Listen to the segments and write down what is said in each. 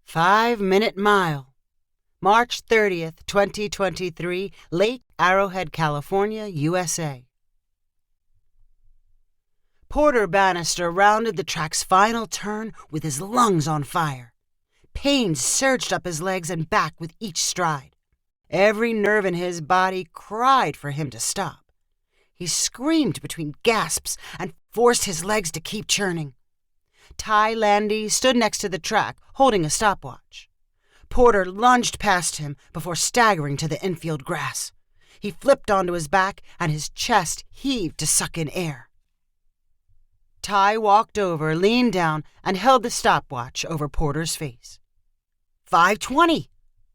5-Minute Mile, March 30th, 2023, Lake Arrowhead, California, USA. Porter Bannister rounded the track's final turn with his lungs on fire. Pain surged up his legs and back with each stride. Every nerve in his body cried for him to stop. He screamed between gasps and forced his legs to keep churning. Ty Landy stood next to the track, holding a stopwatch. Porter lunged past him before staggering to the infield grass. He flipped onto his back, and his chest heaved to suck in air. Ty walked over, leaned down, and held the stopwatch over Porter's face. 5:20.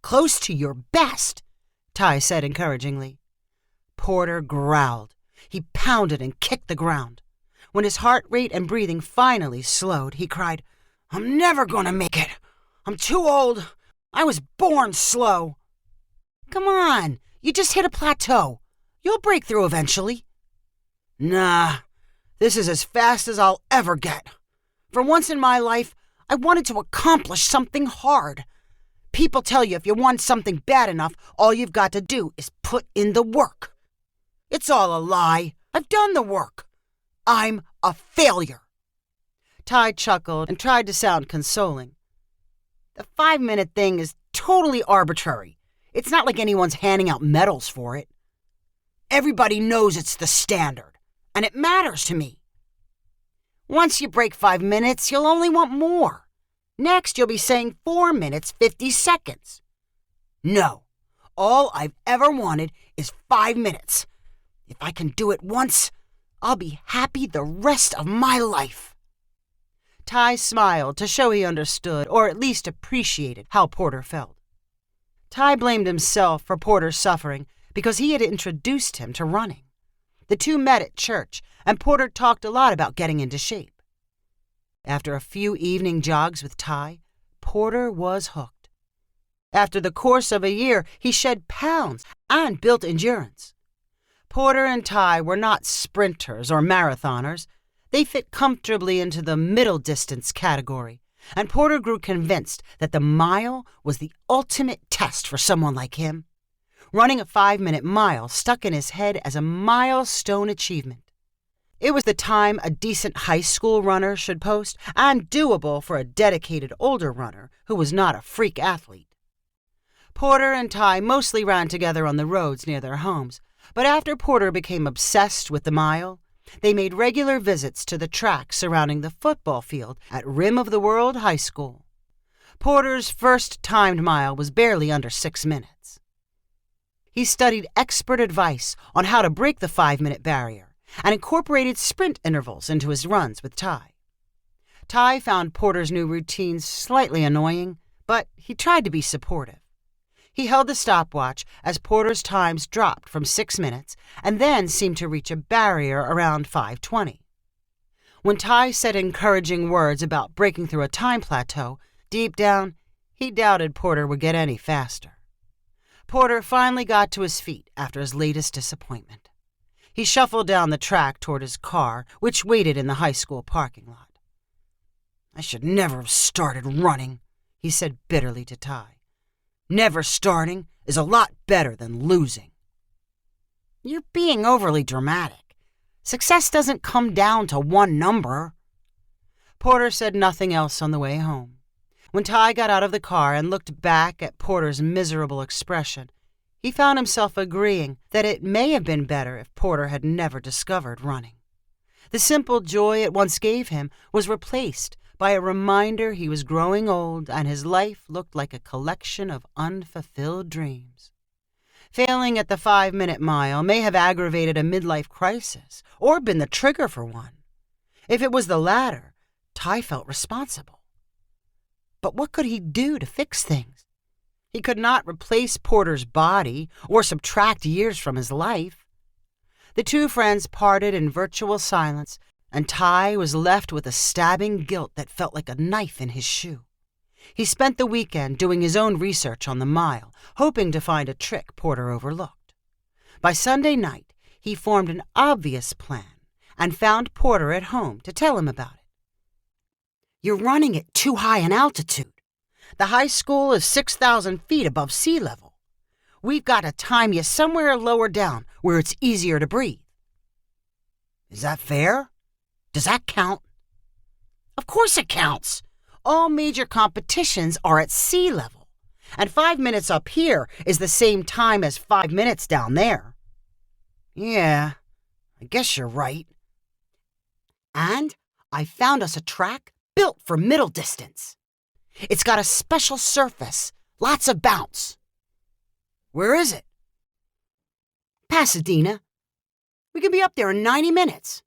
Close to your best, Ty said encouragingly. Porter growled. He pounded and kicked the ground. When his heart rate and breathing finally slowed, he cried, "I'm never going to make it. I'm too old. I was born slow." "Come on, you just hit a plateau. You'll break through eventually." "Nah, this is as fast as I'll ever get. For once in my life, I wanted to accomplish something hard. People tell you if you want something bad enough, all you've got to do is put in the work. It's all a lie. I've done the work. I'm a failure." Ty chuckled and tried to sound consoling. "The 5-minute thing is totally arbitrary. It's not like anyone's handing out medals for it. Everybody knows it's the standard, and it matters to me. Once you break 5 minutes, you'll only want more. Next, you'll be saying 4 minutes, 50 seconds. No, all I've ever wanted is 5 minutes. If I can do it once, I'll be happy the rest of my life." Ty smiled to show he understood, or at least appreciated, how Porter felt. Ty blamed himself for Porter's suffering because he had introduced him to running. The two met at church, and Porter talked a lot about getting into shape. After a few evening jogs with Ty, Porter was hooked. After the course of a year, he shed pounds and built endurance. Porter and Ty were not sprinters or marathoners. They fit comfortably into the middle distance category, and Porter grew convinced that the mile was the ultimate test for someone like him. Running a 5-minute mile stuck in his head as a milestone achievement. It was the time a decent high school runner should post, and doable for a dedicated older runner who was not a freak athlete. Porter and Ty mostly ran together on the roads near their homes, but after Porter became obsessed with the mile, they made regular visits to the track surrounding the football field at Rim of the World High School. Porter's first timed mile was barely under 6 minutes. He studied expert advice on how to break the 5-minute barrier and incorporated sprint intervals into his runs with Ty. Ty found Porter's new routines slightly annoying, but he tried to be supportive. He held the stopwatch as Porter's times dropped from 6 minutes and then seemed to reach a barrier around 5:20. When Ty said encouraging words about breaking through a time plateau, deep down, he doubted Porter would get any faster. Porter finally got to his feet after his latest disappointment. He shuffled down the track toward his car, which waited in the high school parking lot. "I should never have started running," he said bitterly to Ty. "Never starting is a lot better than losing." "You're being overly dramatic. Success doesn't come down to one number." Porter said nothing else on the way home. When Ty got out of the car and looked back at Porter's miserable expression, he found himself agreeing that it may have been better if Porter had never discovered running. The simple joy it once gave him was replaced by a reminder he was growing old and his life looked like a collection of unfulfilled dreams. Failing at the 5-minute mile may have aggravated a midlife crisis or been the trigger for one. If it was the latter, Ty felt responsible. But what could he do to fix things? He could not replace Porter's body or subtract years from his life. The two friends parted in virtual silence, and Ty was left with a stabbing guilt that felt like a knife in his shoe. He spent the weekend doing his own research on the mile, hoping to find a trick Porter overlooked. By Sunday night, he formed an obvious plan and found Porter at home to tell him about it. "You're running at too high an altitude. The high school is 6,000 feet above sea level. We've got to time you somewhere lower down where it's easier to breathe. Is that fair? Does that count? Of course it counts. All major competitions are at sea level, and 5 minutes up here is the same time as 5 minutes down there. Yeah, I guess you're right. And I found us a track built for middle distance. It's got a special surface, lots of bounce. Where is it? Pasadena. We can be up there in 90 minutes.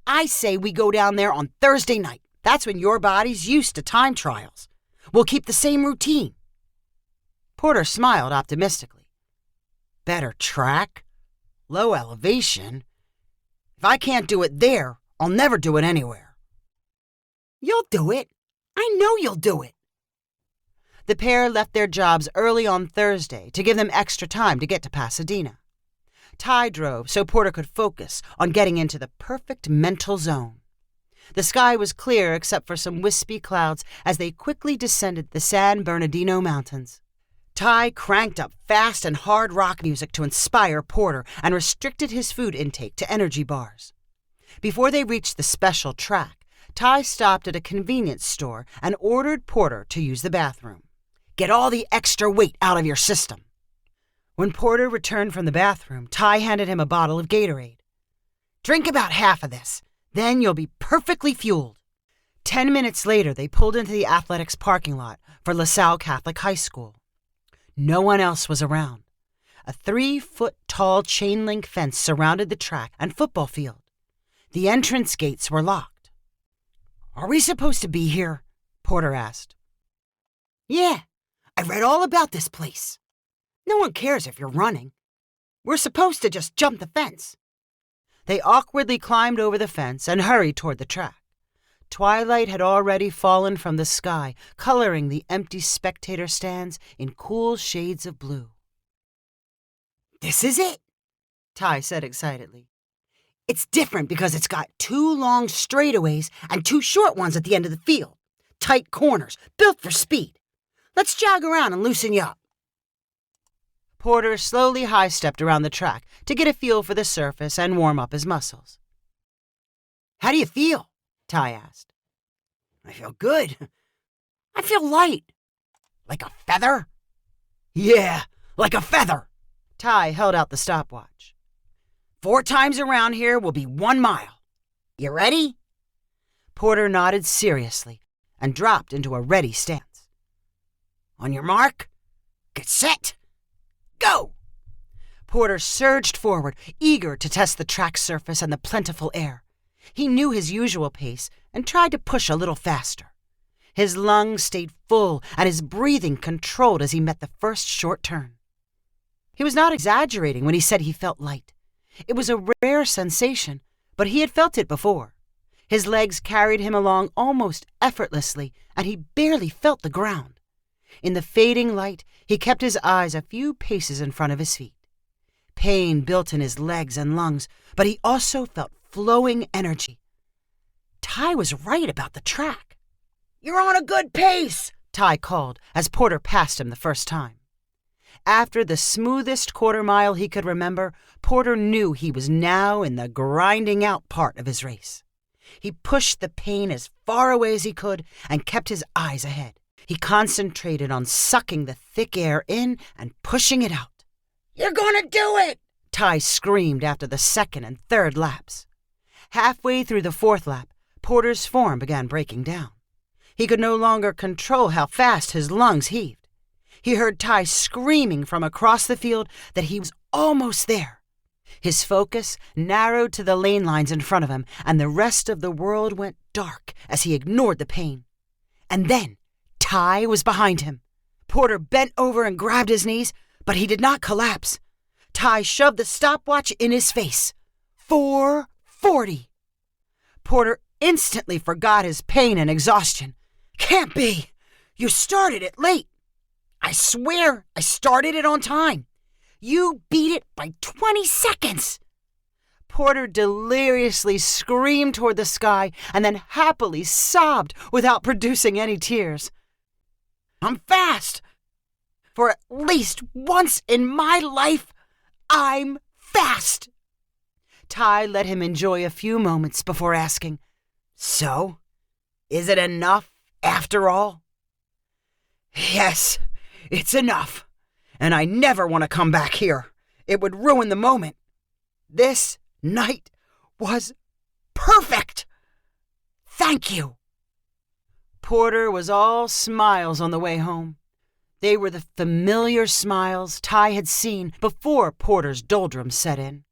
I say we go down there on Thursday night. That's when your body's used to time trials. We'll keep the same routine. Porter smiled optimistically. Better track? Low elevation? If I can't do it there, I'll never do it anywhere. You'll do it. I know you'll do it. The pair left their jobs early on Thursday to give them extra time to get to Pasadena. Ty drove so Porter could focus on getting into the perfect mental zone. The sky was clear except for some wispy clouds as they quickly descended the San Bernardino Mountains. Ty cranked up fast and hard rock music to inspire Porter and restricted his food intake to energy bars. Before they reached the special track, Ty stopped at a convenience store and ordered Porter to use the bathroom. Get all the extra weight out of your system. When Porter returned from the bathroom, Ty handed him a bottle of Gatorade. Drink about half of this, then you'll be perfectly fueled. 10 minutes later, they pulled into the athletics parking lot for LaSalle Catholic High School. No one else was around. A 3-foot-tall chain-link fence surrounded the track and football field. The entrance gates were locked. Are we supposed to be here? Porter asked. Yeah, I read all about this place. No one cares if you're running. We're supposed to just jump the fence. They awkwardly climbed over the fence and hurried toward the track. Twilight had already fallen from the sky, coloring the empty spectator stands in cool shades of blue. This is it, Ty said excitedly. It's different because it's got 2 long straightaways and 2 short ones at the end of the field. Tight corners, built for speed. Let's jog around and loosen you up. Porter slowly high-stepped around the track to get a feel for the surface and warm up his muscles. How do you feel? Ty asked. I feel good. I feel light. Like a feather? Yeah, like a feather. Ty held out the stopwatch. 4 times around here will be 1 mile. You ready? Porter nodded seriously and dropped into a ready stance. On your mark, get set, go! Porter surged forward, eager to test the track surface and the plentiful air. He knew his usual pace and tried to push a little faster. His lungs stayed full and his breathing controlled as he met the first short turn. He was not exaggerating when he said he felt light. It was a rare sensation, but he had felt it before. His legs carried him along almost effortlessly, and he barely felt the ground. In the fading light, he kept his eyes a few paces in front of his feet. Pain built in his legs and lungs, but he also felt flowing energy. Ty was right about the track. You're on a good pace, Ty called as Porter passed him the first time. After the smoothest quarter-mile he could remember, Porter knew he was now in the grinding-out part of his race. He pushed the pain as far away as he could and kept his eyes ahead. He concentrated on sucking the thick air in and pushing it out. You're going to do it, Ty screamed after the second and third laps. Halfway through the 4th lap, Porter's form began breaking down. He could no longer control how fast his lungs heaved. He heard Ty screaming from across the field that he was almost there. His focus narrowed to the lane lines in front of him, and the rest of the world went dark as he ignored the pain. And then Ty was behind him. Porter bent over and grabbed his knees, but he did not collapse. Ty shoved the stopwatch in his face. 4:40. Porter instantly forgot his pain and exhaustion. Can't be! You started it late. I swear I started it on time. You beat it by 20 seconds. Porter deliriously screamed toward the sky and then happily sobbed without producing any tears. I'm fast! For at least once in my life, I'm fast! Ty let him enjoy a few moments before asking, "So, is it enough after all?" "Yes, it's enough. And I never want to come back here. It would ruin the moment. This night was perfect. Thank you." Porter was all smiles on the way home. They were the familiar smiles Ty had seen before Porter's doldrums set in.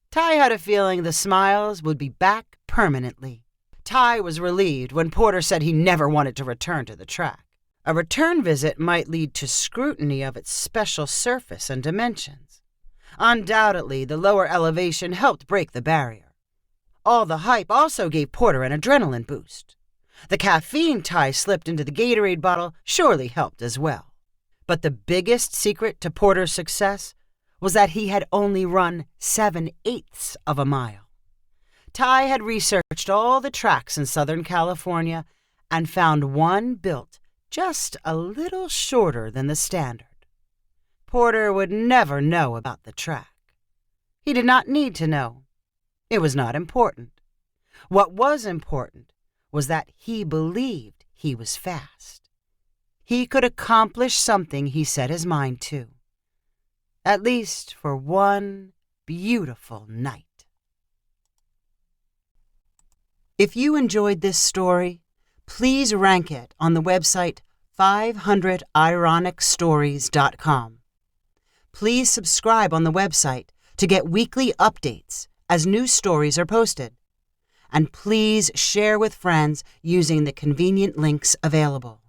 Ty had a feeling the smiles would be back permanently. Ty was relieved when Porter said he never wanted to return to the track. A return visit might lead to scrutiny of its special surface and dimensions. Undoubtedly, the lower elevation helped break the barrier. All the hype also gave Porter an adrenaline boost. The caffeine Ty slipped into the Gatorade bottle surely helped as well. But the biggest secret to Porter's success was that he had only run 7/8 of a mile. Ty had researched all the tracks in Southern California and found one built just a little shorter than the standard. Porter would never know about the track. He did not need to know. It was not important. What was important was that he believed he was fast. He could accomplish something he set his mind to. At least for one beautiful night. If you enjoyed this story, please rank it on the website 500ironicstories.com. Please subscribe on the website to get weekly updates as new stories are posted. And please share with friends using the convenient links available.